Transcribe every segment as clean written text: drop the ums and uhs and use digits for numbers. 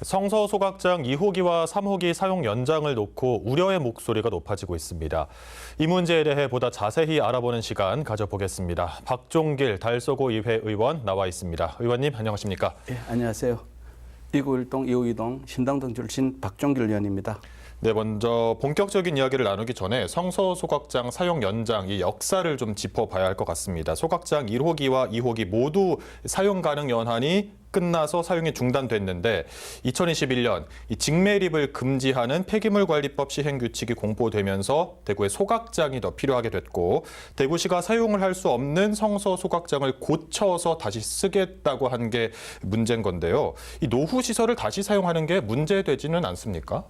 성서소각장 2호기와 3호기 사용 연장을 놓고 우려의 목소리가 높아지고 있습니다. 이 문제에 대해 보다 자세히 알아보는 시간 가져보겠습니다. 박종길 달서구 의회 의원 나와 있습니다. 의원님 안녕하십니까? 예, 안녕하세요. 2912동, 252동 신당동 출신 박종길 의원입니다. 네, 먼저 본격적인 이야기를 나누기 전에 성서소각장 사용 연장 이 역사를 좀 짚어봐야 할 것 같습니다. 소각장 1호기와 2호기 모두 사용 가능 연한이 끝나서 사용이 중단됐는데 2021년 이 직매립을 금지하는 폐기물관리법 시행규칙이 공포되면서 대구에 소각장이 더 필요하게 됐고 대구시가 사용을 할 수 없는 성서소각장을 고쳐서 다시 쓰겠다고 한 게 문제인 건데요. 이 노후 시설을 다시 사용하는 게 문제되지는 않습니까?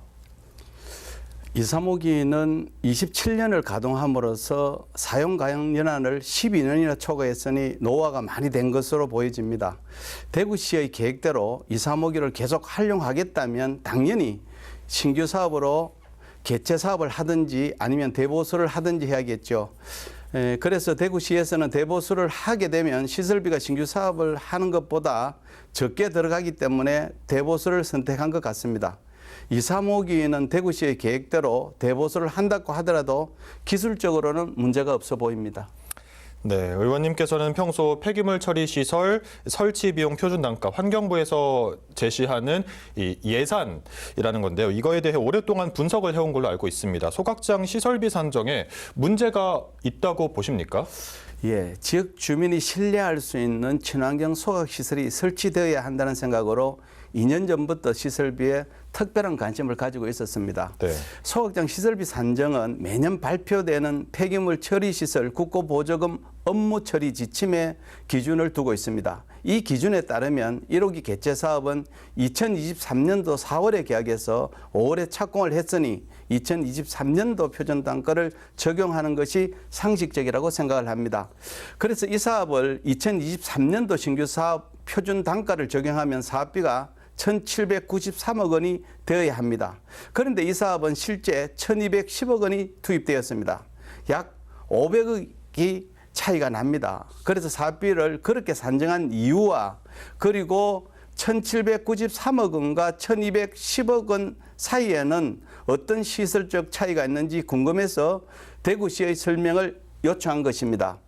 2, 3호기는 27년을 가동함으로써 사용 가능 연한을 12년이나 초과했으니 노후화가 많이 된 것으로 보여집니다. 대구시의 계획대로 2, 3호기를 계속 활용하겠다면 당연히 신규 사업으로 개체 사업을 하든지 아니면 대보수를 하든지 해야겠죠. 그래서 대구시에서는 대보수를 하게 되면 시설비가 신규 사업을 하는 것보다 적게 들어가기 때문에 대보수를 선택한 것 같습니다. 2, 3호기는 대구시의 계획대로 대보수를 한다고 하더라도 기술적으로는 문제가 없어 보입니다. 네, 의원님께서는 평소 폐기물 처리 시설 설치 비용 표준 단가 환경부에서 제시하는 이 예산이라는 건데요. 이거에 대해 오랫동안 분석을 해온 걸로 알고 있습니다. 소각장 시설비 산정에 문제가 있다고 보십니까? 예, 지역 주민이 신뢰할 수 있는 친환경 소각시설이 설치되어야 한다는 생각으로 2년 전부터 시설비에 특별한 관심을 가지고 있었습니다. 네. 소각장 시설비 산정은 매년 발표되는 폐기물 처리시설 국고보조금 업무 처리 지침에 기준을 두고 있습니다. 이 기준에 따르면 1호기 개체 사업은 2023년도 4월에 계약해서 5월에 착공을 했으니 2023년도 표준 단가를 적용하는 것이 상식적이라고 생각을 합니다. 그래서 이 사업을 2023년도 신규 사업 표준 단가를 적용하면 사업비가 1,793억 원이 되어야 합니다. 그런데 이 사업은 실제 1,210억 원이 투입되었습니다. 약 500억이 차이가 납니다. 그래서 사업비를 그렇게 산정한 이유와 그리고 1,793억 원과 1,210억 원 사이에는 어떤 시설적 차이가 있는지 궁금해서 대구시의 설명을 요청한 것입니다.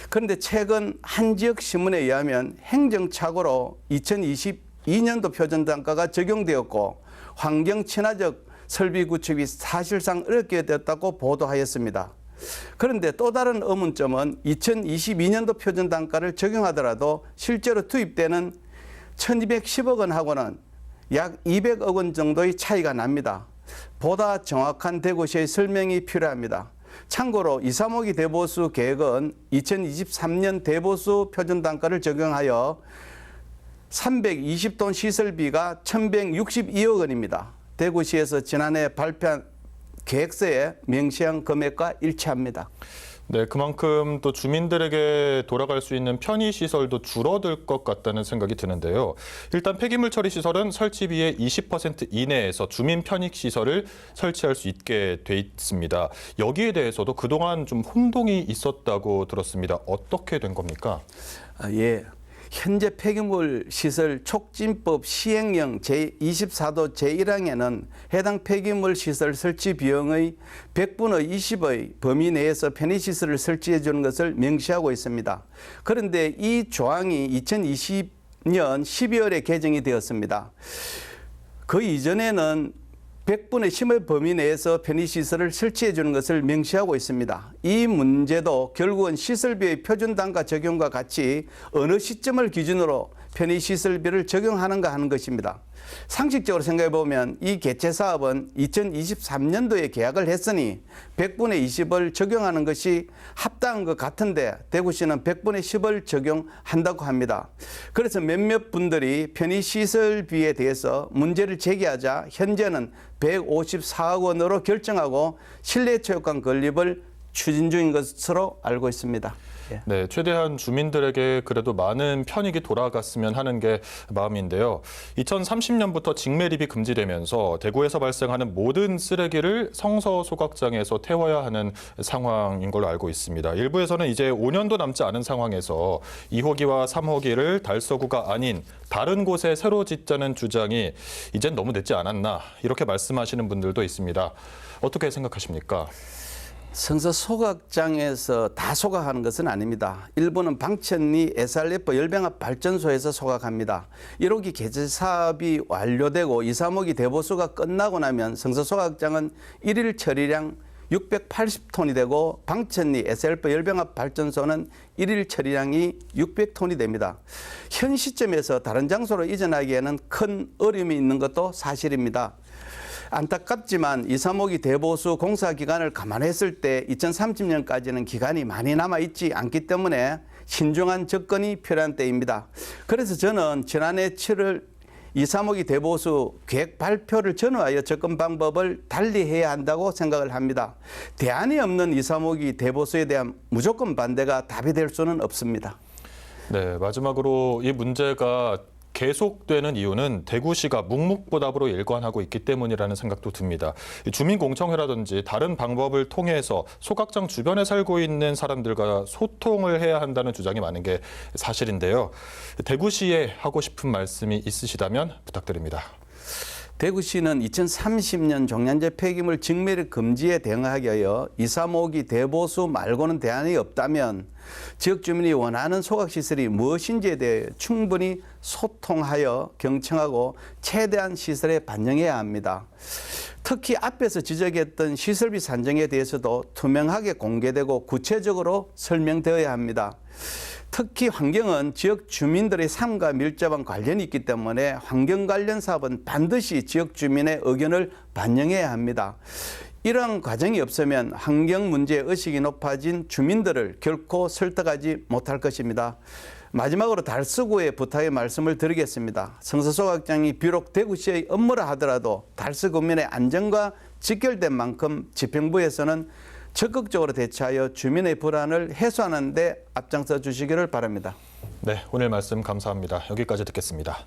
그런데 최근 한 지역 신문에 의하면 행정착오로 2022년도 표준 단가가 적용되었고 환경 친화적 설비 구축이 사실상 어렵게 됐다고 보도하였습니다. 그런데 또 다른 의문점은 2022년도 표준 단가를 적용하더라도 실제로 투입되는 1,210억 원하고는 약 200억 원 정도의 차이가 납니다. 보다 정확한 대구시의 설명이 필요합니다. 참고로 2, 3호기 대보수 계획은 2023년 대보수 표준 단가를 적용하여 320톤 시설비가 1,162억 원입니다. 대구시에서 지난해 발표한 계획서에 명시한 금액과 일치합니다. 네, 그만큼 또 주민들에게 돌아갈 수 있는 편의시설도 줄어들 것 같다는 생각이 드는데요. 일단 폐기물 처리 시설은 설치비의 20% 이내에서 주민 편익시설을 설치할 수 있게 돼 있습니다. 여기에 대해서도 그동안 좀 혼동이 있었다고 들었습니다. 어떻게 된 겁니까? 예. 현재 폐기물 시설 촉진법 시행령 제24도 제1항에는 해당 폐기물 시설 설치 비용의 100분의 20의 범위 내에서 편의시설을 설치해 주는 것을 명시하고 있습니다. 그런데 이 조항이 2020년 12월에 개정이 되었습니다. 그 이전에는 100분의 10의 범위 내에서 편의시설을 설치해 주는 것을 명시하고 있습니다. 이 문제도 결국은 시설비의 표준 단가 적용과 같이 어느 시점을 기준으로 편의시설비를 적용하는가 하는 것입니다. 상식적으로 생각해 보면 이 개체 사업은 2023년도에 계약을 했으니 100분의 20을 적용하는 것이 합당한 것 같은데 대구시는 100분의 10을 적용한다고 합니다. 그래서 몇몇 분들이 편의시설비에 대해서 문제를 제기하자 현재는 154억 원으로 결정하고 실내체육관 건립을 추진 중인 것으로 알고 있습니다. 예. 네, 최대한 주민들에게 그래도 많은 편익이 돌아갔으면 하는 게 마음인데요. 2030년부터 직매립이 금지되면서 대구에서 발생하는 모든 쓰레기를 성서 소각장에서 태워야 하는 상황인 걸로 알고 있습니다. 일부에서는 이제 5년도 남지 않은 상황에서 2호기와 3호기를 달서구가 아닌 다른 곳에 새로 짓자는 주장이 이젠 너무 늦지 않았나 이렇게 말씀하시는 분들도 있습니다. 어떻게 생각하십니까? 성서 소각장에서 다 소각하는 것은 아닙니다. 일부는 방천리 SRF 열병합 발전소에서 소각합니다. 1호기 개체 사업이 완료되고 2, 3호기 대보수가 끝나고 나면 성서 소각장은 일일 처리량 680톤이 되고 방천리 SRF 열병합 발전소는 일일 처리량이 600톤이 됩니다. 현 시점에서 다른 장소로 이전하기에는 큰 어려움이 있는 것도 사실입니다. 안타깝지만 2, 3호기 대보수 공사 기간을 감안했을 때 2030년까지는 기간이 많이 남아있지 않기 때문에 신중한 접근이 필요한 때입니다. 그래서 저는 지난해 7월 2, 3호기 대보수 계획 발표를 전후하여 접근 방법을 달리해야 한다고 생각을 합니다. 대안이 없는 2, 3호기 대보수에 대한 무조건 반대가 답이 될 수는 없습니다. 네, 마지막으로 이 문제가 계속되는 이유는 대구시가 묵묵부답으로 일관하고 있기 때문이라는 생각도 듭니다. 주민공청회라든지 다른 방법을 통해서 소각장 주변에 살고 있는 사람들과 소통을 해야 한다는 주장이 많은 게 사실인데요. 대구시에 하고 싶은 말씀이 있으시다면 부탁드립니다. 대구시는 2030년 종량제 폐기물 직매립 금지에 대응하기 위하여 2, 3호기 대보수 말고는 대안이 없다면 지역 주민이 원하는 소각시설이 무엇인지에 대해 충분히 소통하여 경청하고 최대한 시설에 반영해야 합니다. 특히 앞에서 지적했던 시설비 산정에 대해서도 투명하게 공개되고 구체적으로 설명되어야 합니다. 특히 환경은 지역 주민들의 삶과 밀접한 관련이 있기 때문에 환경 관련 사업은 반드시 지역 주민의 의견을 반영해야 합니다. 이러한 과정이 없으면 환경 문제 의식이 높아진 주민들을 결코 설득하지 못할 것입니다. 마지막으로 달서구의 부탁의 말씀을 드리겠습니다. 성서 소각장이 비록 대구시의 업무라 하더라도 달서구민의 안전과 직결된 만큼 지평부에서는 적극적으로 대처하여 주민의 불안을 해소하는 데 앞장서 주시기를 바랍니다. 네, 오늘 말씀 감사합니다. 여기까지 듣겠습니다.